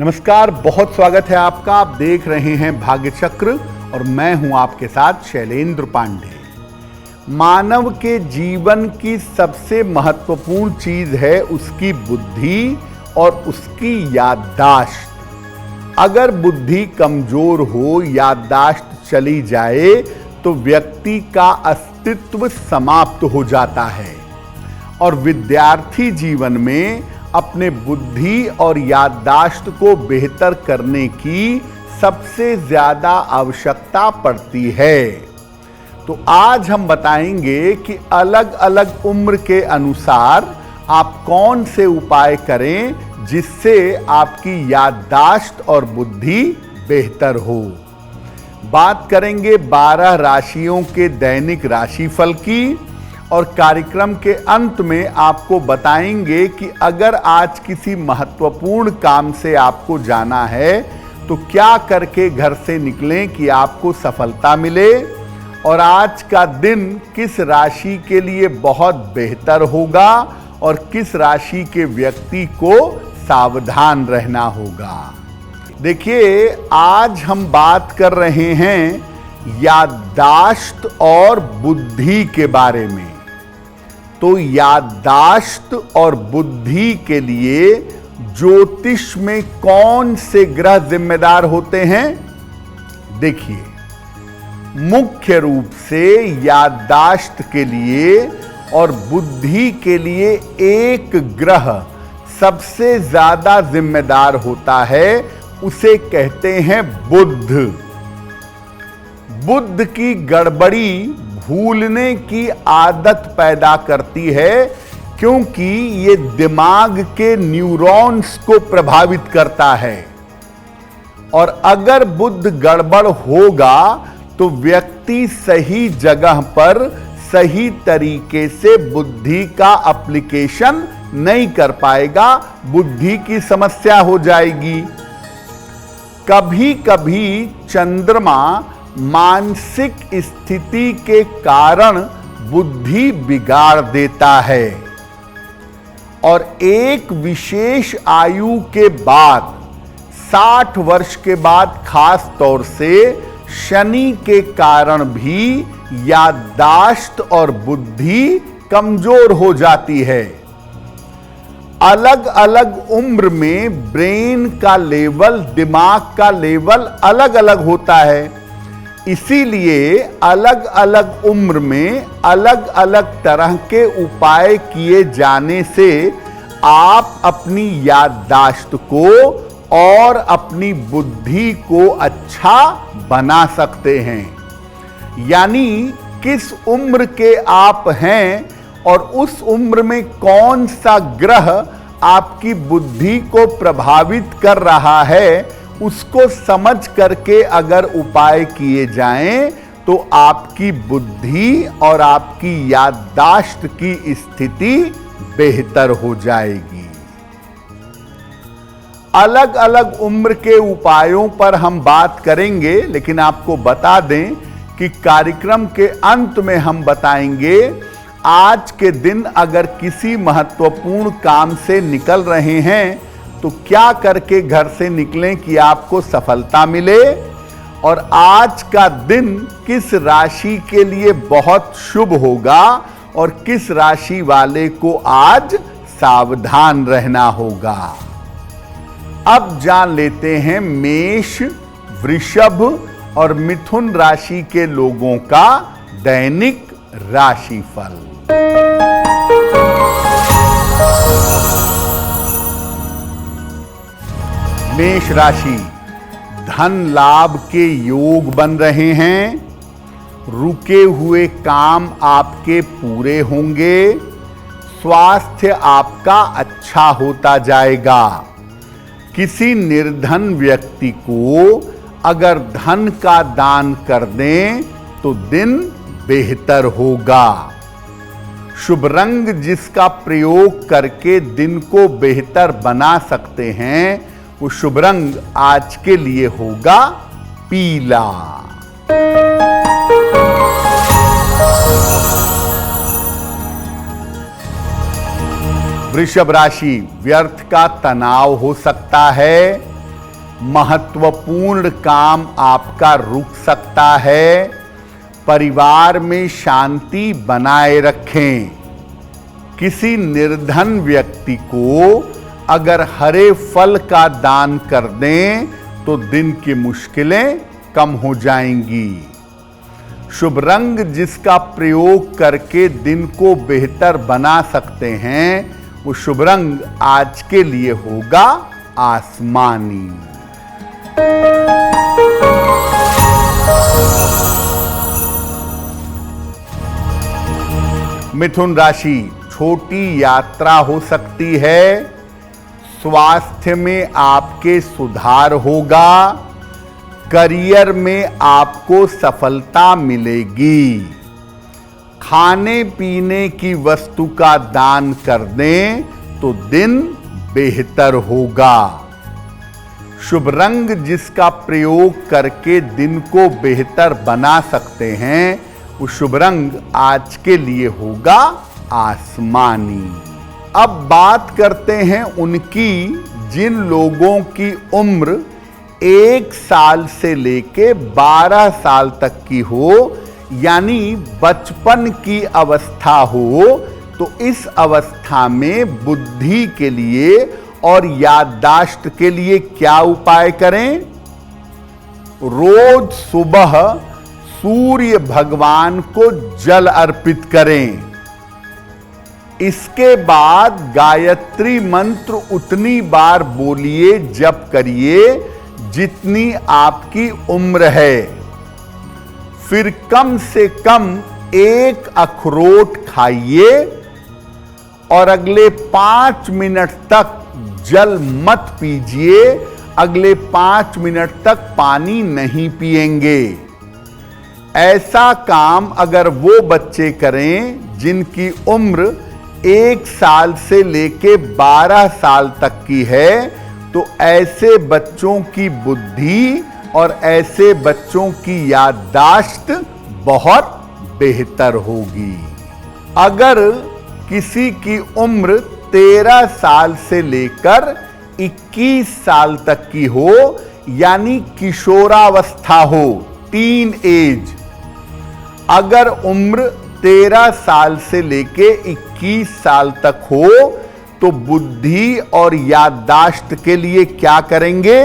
नमस्कार, बहुत स्वागत है आपका। आप देख रहे हैं भाग्य चक्र और मैं हूं आपके साथ शैलेंद्र पांडे। मानव के जीवन की सबसे महत्वपूर्ण चीज है उसकी बुद्धि और उसकी याददाश्त। अगर बुद्धि कमजोर हो, याददाश्त चली जाए तो व्यक्ति का अस्तित्व समाप्त हो जाता है। और विद्यार्थी जीवन में अपने बुद्धि और याददाश्त को बेहतर करने की सबसे ज्यादा आवश्यकता पड़ती है। तो आज हम बताएंगे कि अलग अलग उम्र के अनुसार आप कौन से उपाय करें जिससे आपकी याददाश्त और बुद्धि बेहतर हो। बात करेंगे 12 राशियों के दैनिक राशिफल की और कार्यक्रम के अंत में आपको बताएंगे कि अगर आज किसी महत्वपूर्ण काम से आपको जाना है तो क्या करके घर से निकलें कि आपको सफलता मिले, और आज का दिन किस राशि के लिए बहुत बेहतर होगा और किस राशि के व्यक्ति को सावधान रहना होगा। देखिए, आज हम बात कर रहे हैं याददाश्त और बुद्धि के बारे में। तो याददाश्त और बुद्धि के लिए ज्योतिष में कौन से ग्रह जिम्मेदार होते हैं? देखिए, मुख्य रूप से याददाश्त के लिए और बुद्धि के लिए एक ग्रह सबसे ज्यादा जिम्मेदार होता है, उसे कहते हैं बुध। बुध की गड़बड़ी भूलने की आदत पैदा करती है, क्योंकि ये दिमाग के न्यूरॉन्स को प्रभावित करता है। और अगर बुध गड़बड़ होगा तो व्यक्ति सही जगह पर सही तरीके से बुद्धि का एप्लीकेशन नहीं कर पाएगा, बुद्धि की समस्या हो जाएगी। कभी कभी चंद्रमा मानसिक स्थिति के कारण बुद्धि बिगाड़ देता है, और एक विशेष आयु के बाद 60 वर्ष के बाद खास तौर से शनि के कारण भी याददाश्त और बुद्धि कमजोर हो जाती है। अलग अलग उम्र में ब्रेन का लेवल, दिमाग का लेवल अलग अलग होता है। इसीलिए अलग अलग उम्र में अलग अलग तरह के उपाय किए जाने से आप अपनी याददाश्त को और अपनी बुद्धि को अच्छा बना सकते हैं। यानी किस उम्र के आप हैं और उस उम्र में कौन सा ग्रह आपकी बुद्धि को प्रभावित कर रहा है, उसको समझ करके अगर उपाय किए जाएं तो आपकी बुद्धि और आपकी याददाश्त की स्थिति बेहतर हो जाएगी। अलग अलग उम्र के उपायों पर हम बात करेंगे, लेकिन आपको बता दें कि कार्यक्रम के अंत में हम बताएंगे आज के दिन अगर किसी महत्वपूर्ण काम से निकल रहे हैं तो क्या करके घर से निकलें कि आपको सफलता मिले, और आज का दिन किस राशि के लिए बहुत शुभ होगा और किस राशि वाले को आज सावधान रहना होगा। अब जान लेते हैं मेष, वृषभ और मिथुन राशि के लोगों का दैनिक राशिफल। मेष राशि, धन लाभ के योग बन रहे हैं। रुके हुए काम आपके पूरे होंगे। स्वास्थ्य आपका अच्छा होता जाएगा। किसी निर्धन व्यक्ति को अगर धन का दान कर दें तो दिन बेहतर होगा। शुभ रंग जिसका प्रयोग करके दिन को बेहतर बना सकते हैं, वो शुभ रंग आज के लिए होगा पीला। वृषभ राशि, व्यर्थ का तनाव हो सकता है। महत्वपूर्ण काम आपका रुक सकता है। परिवार में शांति बनाए रखें। किसी निर्धन व्यक्ति को अगर हरे फल का दान कर दें तो दिन की मुश्किलें कम हो जाएंगी। शुभ रंग जिसका प्रयोग करके दिन को बेहतर बना सकते हैं, वो शुभ रंग आज के लिए होगा आसमानी। मिथुन राशि, छोटी यात्रा हो सकती है। स्वास्थ्य में आपके सुधार होगा। करियर में आपको सफलता मिलेगी। खाने पीने की वस्तु का दान कर दें तो दिन बेहतर होगा। शुभ रंग जिसका प्रयोग करके दिन को बेहतर बना सकते हैं, वो शुभ रंग आज के लिए होगा आसमानी। अब बात करते हैं उनकी जिन लोगों की उम्र 1 साल से लेके 12 साल तक की हो, यानी बचपन की अवस्था हो, तो इस अवस्था में बुद्धि के लिए और याददाश्त के लिए क्या उपाय करें? रोज सुबह सूर्य भगवान को जल अर्पित करें। इसके बाद गायत्री मंत्र उतनी बार बोलिए, जप करिए जितनी आपकी उम्र है। फिर कम से कम 1 अखरोट खाइए और अगले 5 मिनट तक जल मत पीजिए। अगले 5 मिनट तक पानी नहीं पिएंगे। ऐसा काम अगर वो बच्चे करें जिनकी उम्र 1 साल से लेके 12 साल तक की है, तो ऐसे बच्चों की बुद्धि और ऐसे बच्चों की याददाश्त बहुत बेहतर होगी। अगर किसी की उम्र 13 साल से लेकर 21 साल तक की हो, यानी किशोरावस्था हो, टीन एज, अगर उम्र 13 साल से लेके 21 साल तक हो, तो बुद्धि और याददाश्त के लिए क्या करेंगे?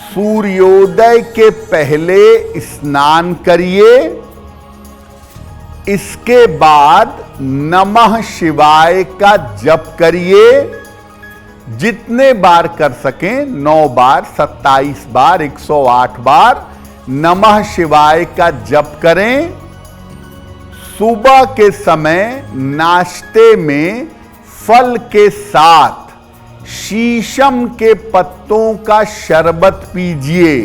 सूर्योदय के पहले स्नान करिए। इसके बाद नमः शिवाय का जप करिए। जितने बार कर सकें, 9 बार, 27 बार, 108 बार नमः शिवाय का जप करें। सुबह के समय नाश्ते में फल के साथ शीशम के पत्तों का शरबत पीजिए।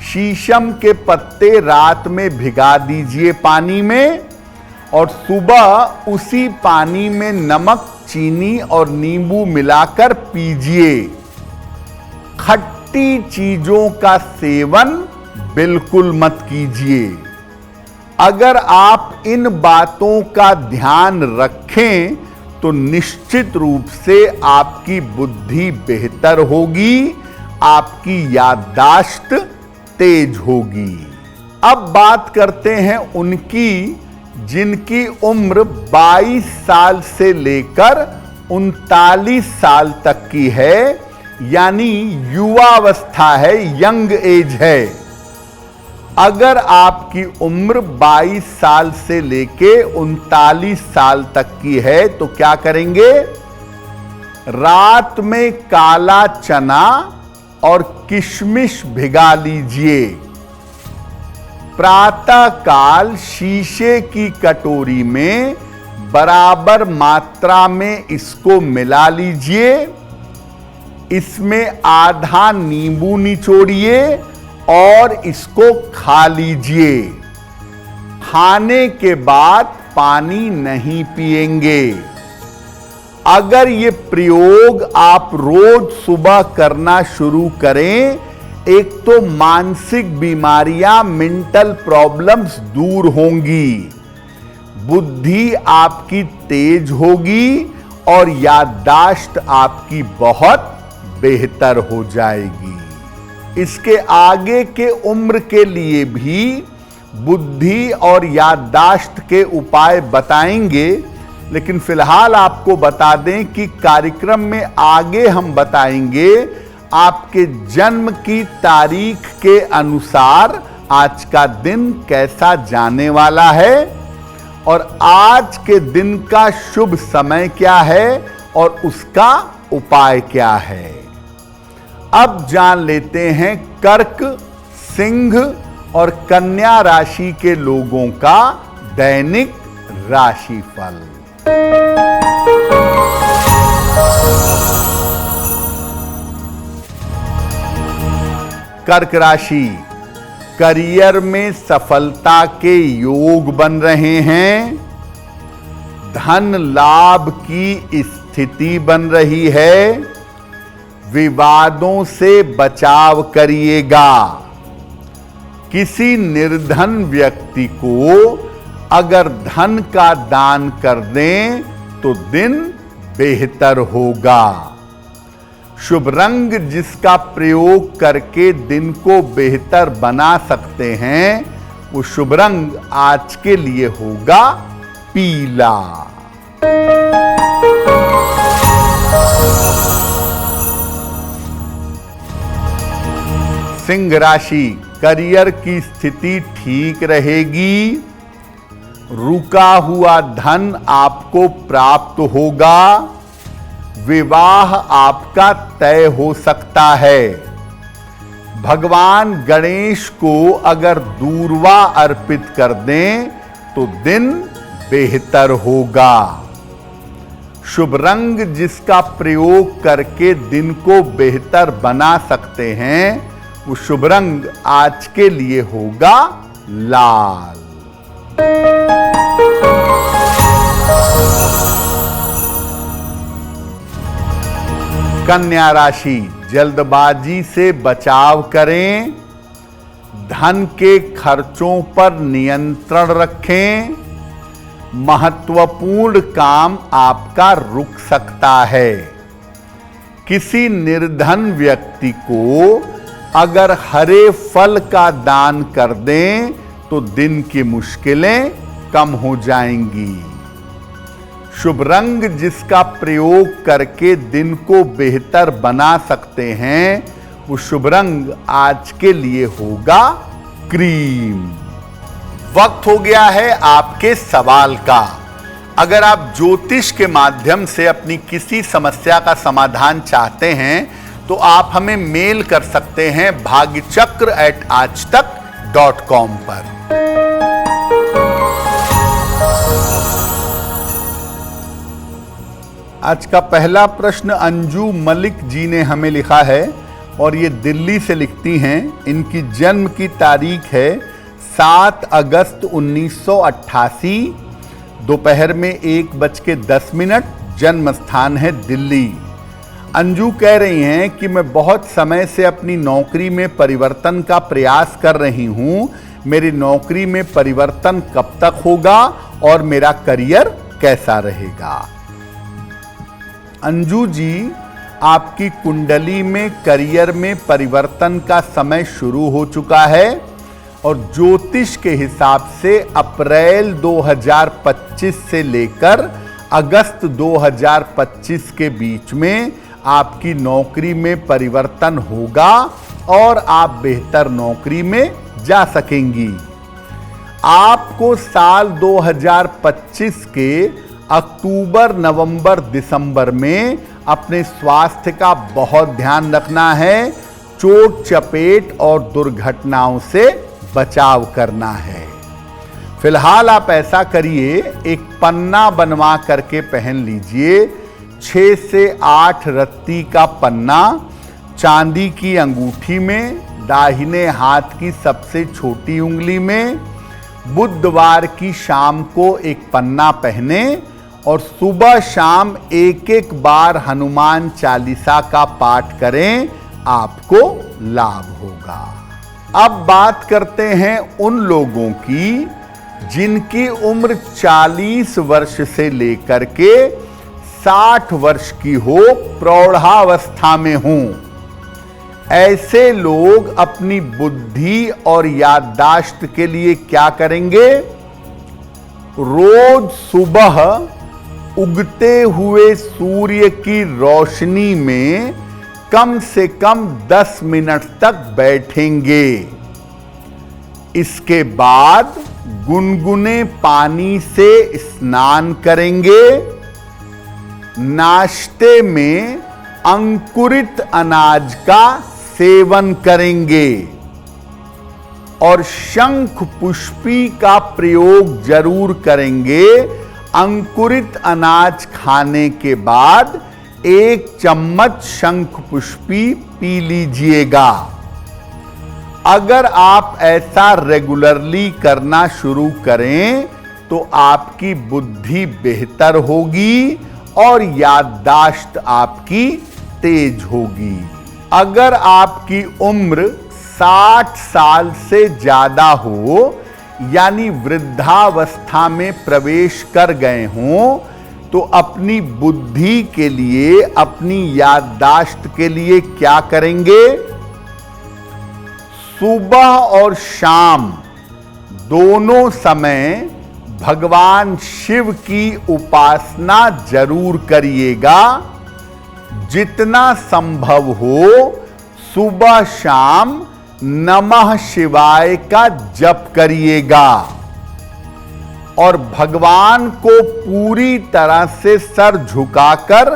शीशम के पत्ते रात में भिगा दीजिए पानी में, और सुबह उसी पानी में नमक, चीनी और नींबू मिलाकर पीजिए। खट्टी चीजों का सेवन बिल्कुल मत कीजिए। अगर आप इन बातों का ध्यान रखें तो निश्चित रूप से आपकी बुद्धि बेहतर होगी, आपकी याददाश्त तेज होगी। अब बात करते हैं उनकी जिनकी उम्र 22 साल से लेकर 39 साल तक की है, यानी युवावस्था है, यंग एज है। अगर आपकी उम्र 22 साल से लेके 39 साल तक की है, तो क्या करेंगे? रात में काला चना और किशमिश भिगा लीजिए। प्रातः काल शीशे की कटोरी में बराबर मात्रा में इसको मिला लीजिए। इसमें आधा नींबू निचोड़िए और इसको खा लीजिए। खाने के बाद पानी नहीं पिएंगे। अगर ये प्रयोग आप रोज सुबह करना शुरू करें, एक तो मानसिक बीमारियां, मेंटल प्रॉब्लम्स दूर होंगी, बुद्धि आपकी तेज होगी और याददाश्त आपकी बहुत बेहतर हो जाएगी। इसके आगे के उम्र के लिए भी बुद्धि और याददाश्त के उपाय बताएंगे, लेकिन फिलहाल आपको बता दें कि कार्यक्रम में आगे हम बताएंगे आपके जन्म की तारीख के अनुसार आज का दिन कैसा जाने वाला है और आज के दिन का शुभ समय क्या है और उसका उपाय क्या है। अब जान लेते हैं कर्क, सिंह और कन्या राशि के लोगों का दैनिक राशिफल। कर्क राशि, करियर में सफलता के योग बन रहे हैं। धन लाभ की स्थिति बन रही है। विवादों से बचाव करिएगा। किसी निर्धन व्यक्ति को अगर धन का दान कर दें तो दिन बेहतर होगा। शुभ रंग जिसका प्रयोग करके दिन को बेहतर बना सकते हैं वो शुभ रंग आज के लिए होगा पीला। सिंह राशि, करियर की स्थिति ठीक रहेगी। रुका हुआ धन आपको प्राप्त होगा। विवाह आपका तय हो सकता है। भगवान गणेश को अगर दूर्वा अर्पित कर दें तो दिन बेहतर होगा। शुभ रंग जिसका प्रयोग करके दिन को बेहतर बना सकते हैं वो शुभ रंग आज के लिए होगा लाल। कन्या राशि, जल्दबाजी से बचाव करें। धन के खर्चों पर नियंत्रण रखें। महत्वपूर्ण काम आपका रुक सकता है। किसी निर्धन व्यक्ति को अगर हरे फल का दान कर दें तो दिन की मुश्किलें कम हो जाएंगी। शुभ रंग जिसका प्रयोग करके दिन को बेहतर बना सकते हैं वो शुभ रंग आज के लिए होगा क्रीम। वक्त हो गया है आपके सवाल का। अगर आप ज्योतिष के माध्यम से अपनी किसी समस्या का समाधान चाहते हैं तो आप हमें मेल कर सकते हैं bhagyachakra@aajtak.com पर। आज का पहला प्रश्न अंजू मलिक जी ने हमें लिखा है और ये दिल्ली से लिखती हैं। इनकी जन्म की तारीख है 7 अगस्त 1988, दोपहर में 1:10। जन्म स्थान है दिल्ली। अंजू कह रही हैं कि मैं बहुत समय से अपनी नौकरी में परिवर्तन का प्रयास कर रही हूं। मेरी नौकरी में परिवर्तन कब तक होगा और मेरा करियर कैसा रहेगा। अंजू जी, आपकी कुंडली में करियर में परिवर्तन का समय शुरू हो चुका है और ज्योतिष के हिसाब से अप्रैल 2025 से लेकर अगस्त 2025 के बीच में आपकी नौकरी में परिवर्तन होगा और आप बेहतर नौकरी में जा सकेंगी। आपको साल 2025 के अक्टूबर, नवंबर, दिसंबर में अपने स्वास्थ्य का बहुत ध्यान रखना है। चोट चपेट और दुर्घटनाओं से बचाव करना है। फिलहाल आप ऐसा करिए, एक पन्ना बनवा करके पहन लीजिए। 6 से 8 रत्ती का पन्ना चांदी की अंगूठी में, दाहिने हाथ की सबसे छोटी उंगली में। बुधवार की शाम को एक पन्ना पहने और सुबह शाम एक बार हनुमान चालीसा का पाठ करें, आपको लाभ होगा। अब बात करते हैं उन लोगों की जिनकी उम्र 40 वर्ष से लेकर के 60 वर्ष की हो, प्रौढ़ावस्था में हूं, ऐसे लोग अपनी बुद्धि और याददाश्त के लिए क्या करेंगे? रोज सुबह उगते हुए सूर्य की रोशनी में कम से कम 10 मिनट तक बैठेंगे। इसके बाद गुनगुने पानी से स्नान करेंगे। नाश्ते में अंकुरित अनाज का सेवन करेंगे और शंख पुष्पी का प्रयोग जरूर करेंगे। अंकुरित अनाज खाने के बाद 1 चम्मच शंख पुष्पी पी लीजिएगा। अगर आप ऐसा रेगुलरली करना शुरू करें तो आपकी बुद्धि बेहतर होगी और याददाश्त आपकी तेज होगी। अगर आपकी उम्र 60 साल से ज्यादा हो, यानी वृद्धावस्था में प्रवेश कर गए हों, तो अपनी बुद्धि के लिए, अपनी याददाश्त के लिए क्या करेंगे? सुबह और शाम दोनों समय भगवान शिव की उपासना जरूर करिएगा। जितना संभव हो सुबह शाम नमः शिवाय का जप करिएगा और भगवान को पूरी तरह से सर झुकाकर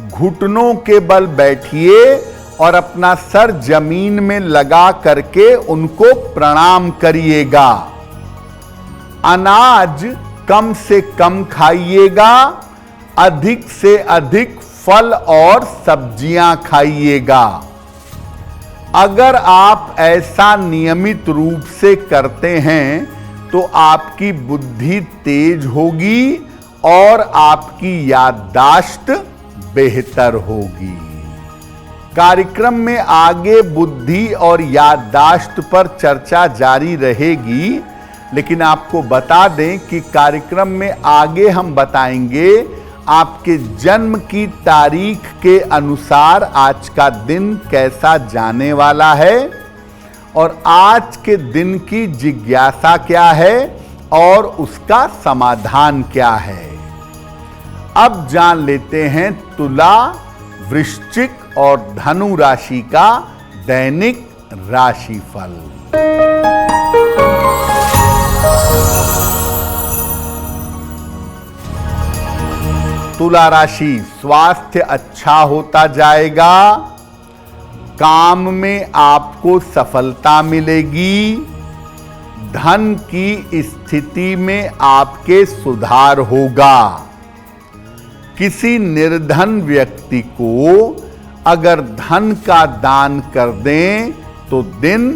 घुटनों के बल बैठिए और अपना सर जमीन में लगा करके उनको प्रणाम करिएगा। अनाज कम से कम खाइएगा, अधिक से अधिक फल और सब्जियां खाइएगा। अगर आप ऐसा नियमित रूप से करते हैं तो आपकी बुद्धि तेज होगी और आपकी याददाश्त बेहतर होगी। कार्यक्रम में आगे बुद्धि और याददाश्त पर चर्चा जारी रहेगी, लेकिन आपको बता दें कि कार्यक्रम में आगे हम बताएंगे आपके जन्म की तारीख के अनुसार आज का दिन कैसा जाने वाला है और आज के दिन की जिज्ञासा क्या है और उसका समाधान क्या है। अब जान लेते हैं तुला, वृश्चिक और धनु राशि का दैनिक राशिफल। तुला राशि, स्वास्थ्य अच्छा होता जाएगा। काम में आपको सफलता मिलेगी। धन की स्थिति में आपके सुधार होगा। किसी निर्धन व्यक्ति को अगर धन का दान कर दें तो दिन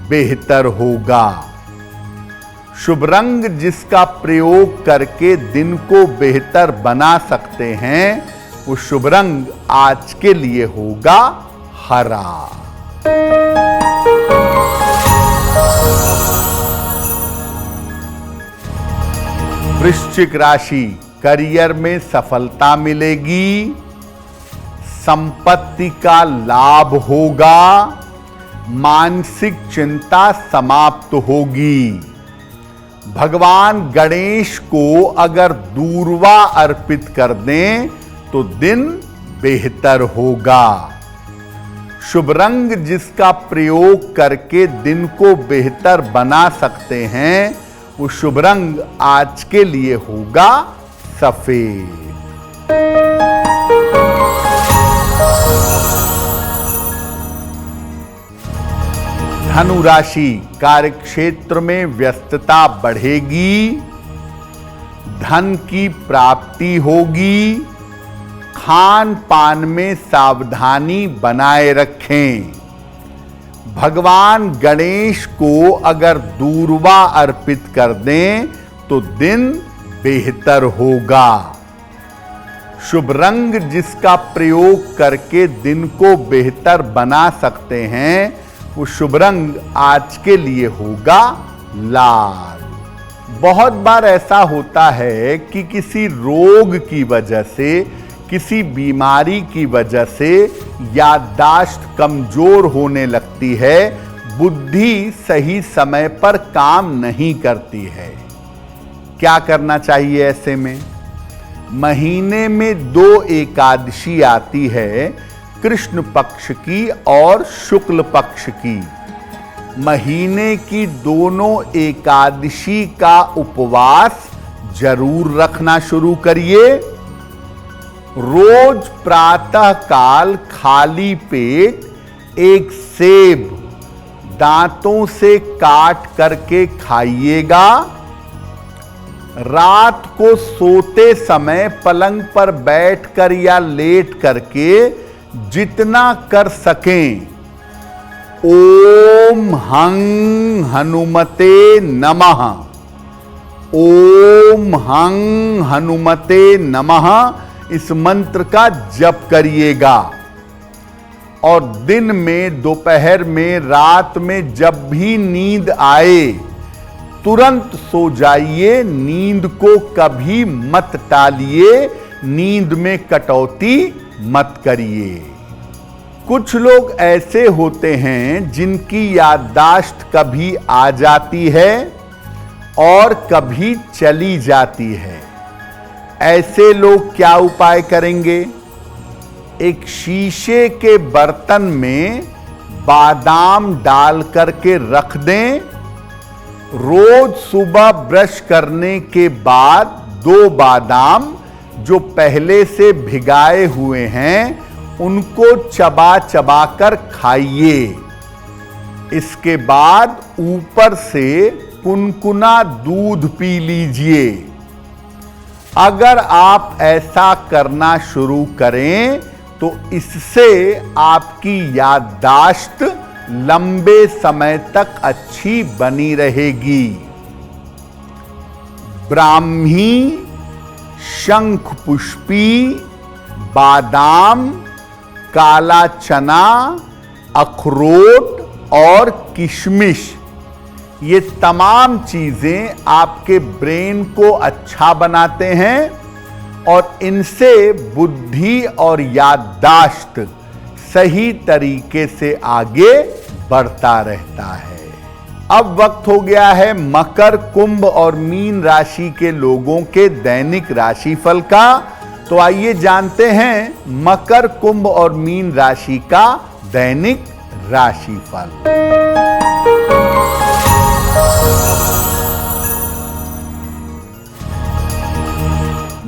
बेहतर होगा। शुभ रंग जिसका प्रयोग करके दिन को बेहतर बना सकते हैं, वो शुभ रंग आज के लिए होगा हरा। वृश्चिक राशि, करियर में सफलता मिलेगी। संपत्ति का लाभ होगा। मानसिक चिंता समाप्त होगी। भगवान गणेश को अगर दूर्वा अर्पित कर दें तो दिन बेहतर होगा। शुभ रंग जिसका प्रयोग करके दिन को बेहतर बना सकते हैं, वो शुभ रंग आज के लिए होगा सफेद। धनु राशि, कार्यक्षेत्र में व्यस्तता बढ़ेगी। धन की प्राप्ति होगी। खान पान में सावधानी बनाए रखें। भगवान गणेश को अगर दूर्वा अर्पित कर दें तो दिन बेहतर होगा। शुभ रंग जिसका प्रयोग करके दिन को बेहतर बना सकते हैं, वो शुभ रंग आज के लिए होगा लाल। बहुत बार ऐसा होता है कि किसी रोग की वजह से, किसी बीमारी की वजह से याददाश्त कमजोर होने लगती है, बुद्धि सही समय पर काम नहीं करती है। क्या करना चाहिए ऐसे में? महीने में 2 एकादशी आती है, कृष्ण पक्ष की और शुक्ल पक्ष की। महीने की दोनों एकादशी का उपवास जरूर रखना शुरू करिए। रोज प्रातः काल खाली पेट एक सेब दांतों से काट करके खाइएगा। रात को सोते समय पलंग पर बैठकर या लेट करके जितना कर सकें ओम हं हनुमते नमः, ओम हं हनुमते नमः इस मंत्र का जप करिएगा। और दिन में, दोपहर में, रात में जब भी नींद आए तुरंत सो जाइए। नींद को कभी मत टालिए, नींद में कटौती मत करिए। कुछ लोग ऐसे होते हैं जिनकी याददाश्त कभी आ जाती है और कभी चली जाती है। ऐसे लोग क्या उपाय करेंगे? एक शीशे के बर्तन में बादाम डाल करके रख दें। रोज सुबह ब्रश करने के बाद 2 बादाम जो पहले से भिगाए हुए हैं उनको चबा चबा कर खाइए। इसके बाद ऊपर से कुनकुना दूध पी लीजिए। अगर आप ऐसा करना शुरू करें तो इससे आपकी याददाश्त लंबे समय तक अच्छी बनी रहेगी। ब्राह्मी, शंख पुष्पी, बादाम, काला चना, अखरोट और किशमिश, ये तमाम चीजें आपके ब्रेन को अच्छा बनाते हैं और इनसे बुद्धि और याददाश्त सही तरीके से आगे बढ़ता रहता है। अब वक्त हो गया है मकर, कुंभ और मीन राशि के लोगों के दैनिक राशिफल का। तो आइए जानते हैं मकर, कुंभ और मीन राशि का दैनिक राशिफल।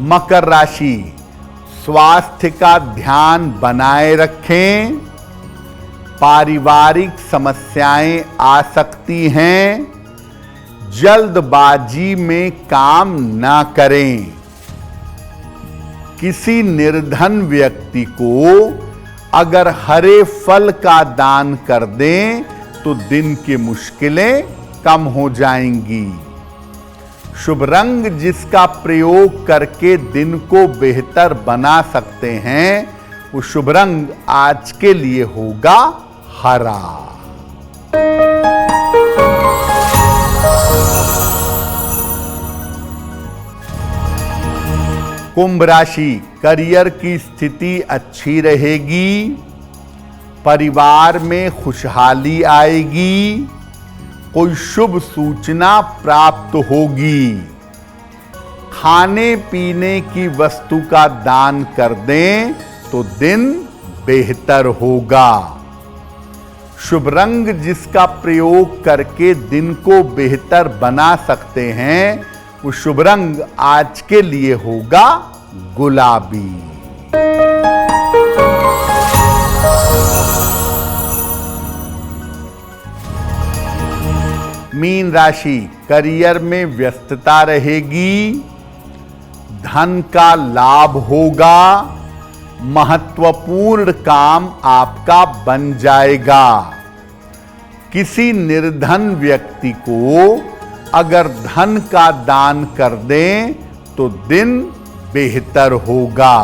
मकर राशि, स्वास्थ्य का ध्यान बनाए रखें। पारिवारिक समस्याएं आ सकती हैं। जल्दबाजी में काम ना करें। किसी निर्धन व्यक्ति को अगर हरे फल का दान कर दें तो दिन की मुश्किलें कम हो जाएंगी। शुभ रंग जिसका प्रयोग करके दिन को बेहतर बना सकते हैं वो शुभ रंग आज के लिए होगा हरा। कुंभ राशि, करियर की स्थिति अच्छी रहेगी। परिवार में खुशहाली आएगी। कोई शुभ सूचना प्राप्त होगी। खाने पीने की वस्तु का दान कर दें तो दिन बेहतर होगा। शुभ रंग जिसका प्रयोग करके दिन को बेहतर बना सकते हैं वो शुभ रंग आज के लिए होगा गुलाबी। मीन राशि, करियर में व्यस्तता रहेगी। धन का लाभ होगा। महत्वपूर्ण काम आपका बन जाएगा। किसी निर्धन व्यक्ति को अगर धन का दान कर दें तो दिन बेहतर होगा।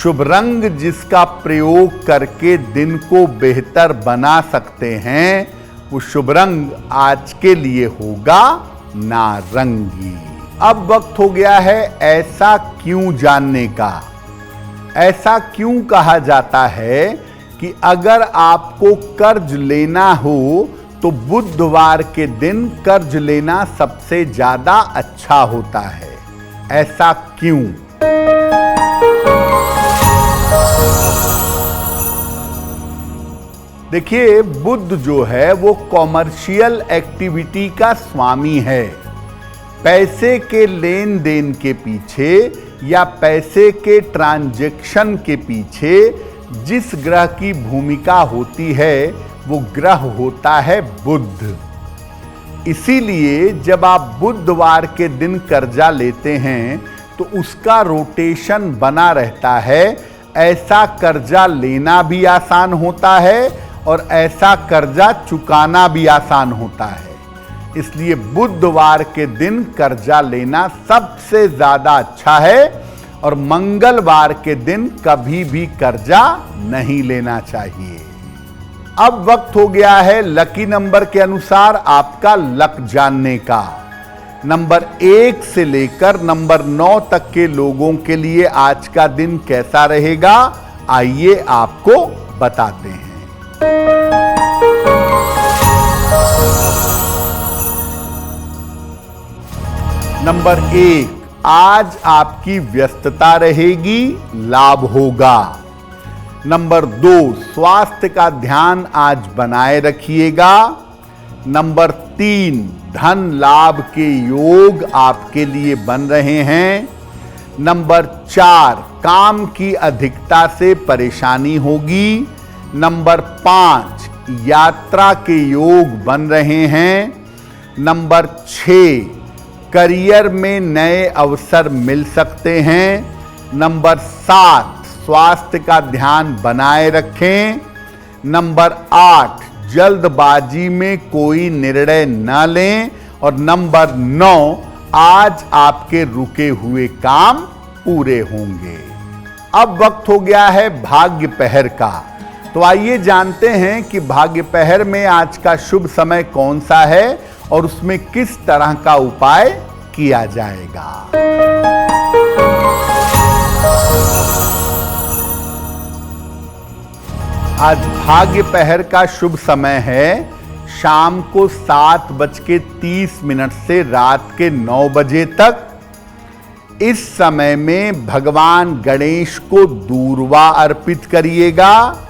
शुभ रंग जिसका प्रयोग करके दिन को बेहतर बना सकते हैं वो शुभ रंग आज के लिए होगा नारंगी। अब वक्त हो गया है ऐसा क्यों जानने का। ऐसा क्यों कहा जाता है कि अगर आपको कर्ज लेना हो तो बुधवार के दिन कर्ज लेना सबसे ज्यादा अच्छा होता है? ऐसा क्यों? देखिए, बुध जो है वो कॉमर्शियल एक्टिविटी का स्वामी है। पैसे के लेन देन के पीछे या पैसे के ट्रांजैक्शन के पीछे जिस ग्रह की भूमिका होती है वो ग्रह होता है बुध। इसीलिए जब आप बुधवार के दिन कर्जा लेते हैं तो उसका रोटेशन बना रहता है। ऐसा कर्जा लेना भी आसान होता है और ऐसा कर्जा चुकाना भी आसान होता है। इसलिए बुधवार के दिन कर्जा लेना सबसे ज्यादा अच्छा है और मंगलवार के दिन कभी भी कर्जा नहीं लेना चाहिए। अब वक्त हो गया है लकी नंबर के अनुसार आपका लक जानने का। नंबर 1 से लेकर नंबर 9 तक के लोगों के लिए आज का दिन कैसा रहेगा, आइए आपको बताते हैं। नंबर 1, आज आपकी व्यस्तता रहेगी, लाभ होगा। नंबर 2, स्वास्थ्य का ध्यान आज बनाए रखिएगा। नंबर 3, धन लाभ के योग आपके लिए बन रहे हैं। नंबर 4, काम की अधिकता से परेशानी होगी। नंबर 5, यात्रा के योग बन रहे हैं। नंबर 6, करियर में नए अवसर मिल सकते हैं। नंबर 7, स्वास्थ्य का ध्यान बनाए रखें। नंबर 8, जल्दबाजी में कोई निर्णय न लें। और नंबर 9, आज आपके रुके हुए काम पूरे होंगे। अब वक्त हो गया है भाग्य पहर का। तो आइए जानते हैं कि भाग्य पहर में आज का शुभ समय कौन सा है और उसमें किस तरह का उपाय किया जाएगा। आज भाग्य पहर का शुभ समय है शाम को 7:30 से रात के 9 बजे तक। इस समय में भगवान गणेश को दूर्वा अर्पित करिएगा।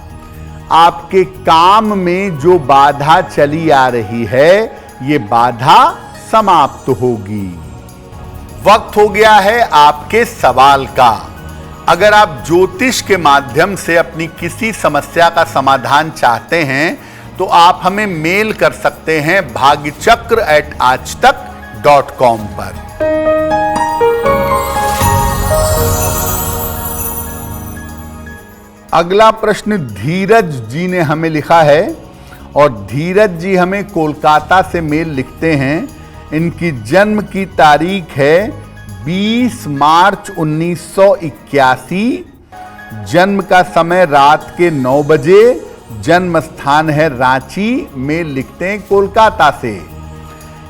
आपके काम में जो बाधा चली आ रही है ये बाधा समाप्त होगी। वक्त हो गया है आपके सवाल का। अगर आप ज्योतिष के माध्यम से अपनी किसी समस्या का समाधान चाहते हैं तो आप हमें मेल कर सकते हैं bhagyachakra@aajtak.com पर। अगला प्रश्न धीरज जी ने हमें लिखा है और धीरज जी हमें कोलकाता से मेल लिखते हैं। इनकी जन्म की तारीख है 20 मार्च 1981। जन्म का समय रात के 9 बजे। जन्म स्थान है रांची। मेल लिखते हैं कोलकाता से।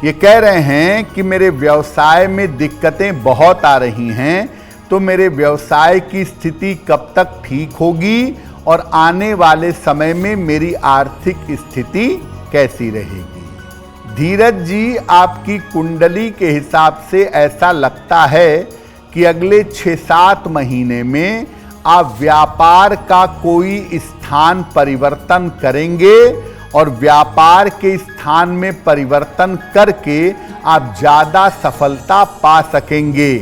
ये कह रहे हैं कि मेरे व्यवसाय में दिक्कतें बहुत आ रही हैं, तो मेरे व्यवसाय की स्थिति कब तक ठीक होगी और आने वाले समय में मेरी आर्थिक स्थिति कैसी रहेगी। धीरज जी, आपकी कुंडली के हिसाब से ऐसा लगता है कि अगले 6-7 महीने में आप व्यापार का कोई स्थान परिवर्तन करेंगे और व्यापार के स्थान में परिवर्तन करके आप ज्यादा सफलता पा सकेंगे।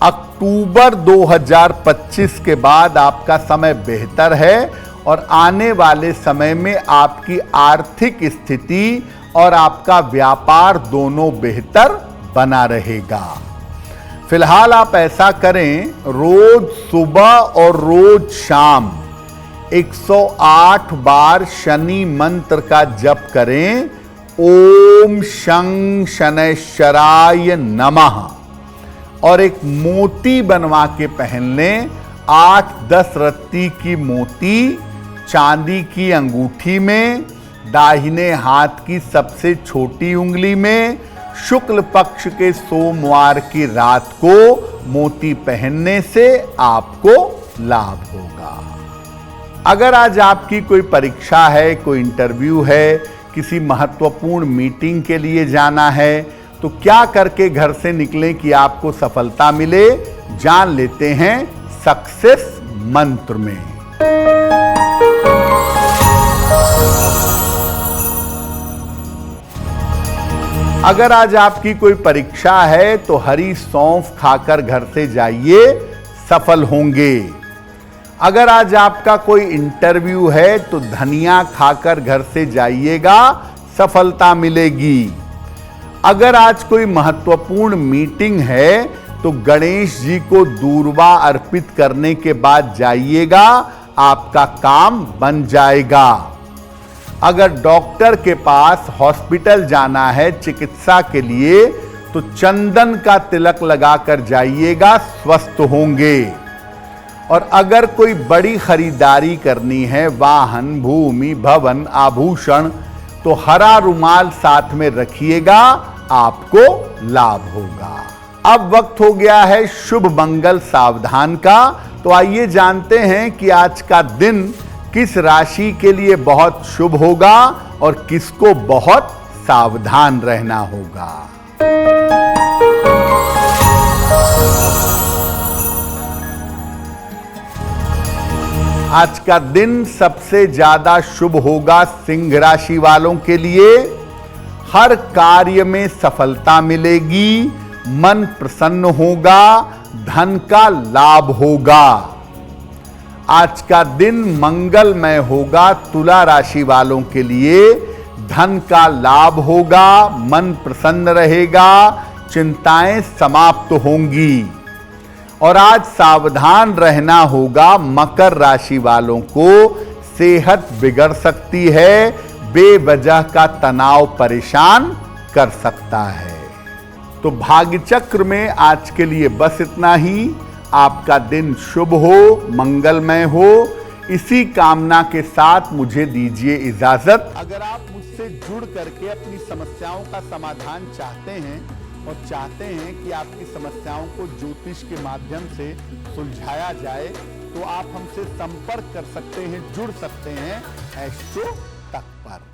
अक्टूबर 2025 के बाद आपका समय बेहतर है और आने वाले समय में आपकी आर्थिक स्थिति और आपका व्यापार दोनों बेहतर बना रहेगा। फिलहाल आप ऐसा करें, रोज सुबह और रोज शाम 108 बार शनि मंत्र का जप करें। ओम शं शनैश्चराय नमः और एक मोती बनवा के पहन लें। 8-10 रत्ती की मोती चांदी की अंगूठी में, दाहिने हाथ की सबसे छोटी उंगली में। शुक्ल पक्ष के सोमवार की रात को मोती पहनने से आपको लाभ होगा। अगर आज आपकी कोई परीक्षा है, कोई इंटरव्यू है, किसी महत्वपूर्ण मीटिंग के लिए जाना है, तो क्या करके घर से निकलें कि आपको सफलता मिले, जान लेते हैं सक्सेस मंत्र में। अगर आज आपकी कोई परीक्षा है तो हरी सौंफ खाकर घर से जाइए, सफल होंगे। अगर आज आपका कोई इंटरव्यू है तो धनिया खाकर घर से जाइएगा, सफलता मिलेगी। अगर आज कोई महत्वपूर्ण मीटिंग है तो गणेश जी को दूर्वा अर्पित करने के बाद जाइएगा, आपका काम बन जाएगा। अगर डॉक्टर के पास हॉस्पिटल जाना है चिकित्सा के लिए तो चंदन का तिलक लगाकर जाइएगा, स्वस्थ होंगे। और अगर कोई बड़ी खरीदारी करनी है, वाहन, भूमि, भवन, आभूषण, तो हरा रुमाल साथ में रखिएगा, आपको लाभ होगा। अब वक्त हो गया है शुभ मंगल सावधान का। तो आइए जानते हैं कि आज का दिन किस राशि के लिए बहुत शुभ होगा और किसको बहुत सावधान रहना होगा। आज का दिन सबसे ज्यादा शुभ होगा सिंह राशि वालों के लिए। हर कार्य में सफलता मिलेगी, मन प्रसन्न होगा, धन का लाभ होगा। आज का दिन मंगलमय होगा तुला राशि वालों के लिए। धन का लाभ होगा, मन प्रसन्न रहेगा, चिंताएं समाप्त होंगी। और आज सावधान रहना होगा मकर राशि वालों को। सेहत बिगड़ सकती है, बेवजह का तनाव परेशान कर सकता है। तो भाग्य चक्र में आज के लिए बस इतना ही। आपका दिन शुभ हो, मंगलमय हो, इसी कामना के साथ मुझे दीजिए इजाजत। अगर आप मुझसे जुड़ करके अपनी समस्याओं का समाधान चाहते हैं और चाहते हैं कि आपकी समस्याओं को ज्योतिष के माध्यम से सुलझाया जाए, तो आप हमसे संपर्क कर सकते हैं, जुड़ सकते हैं एस्ट्रो तक पर।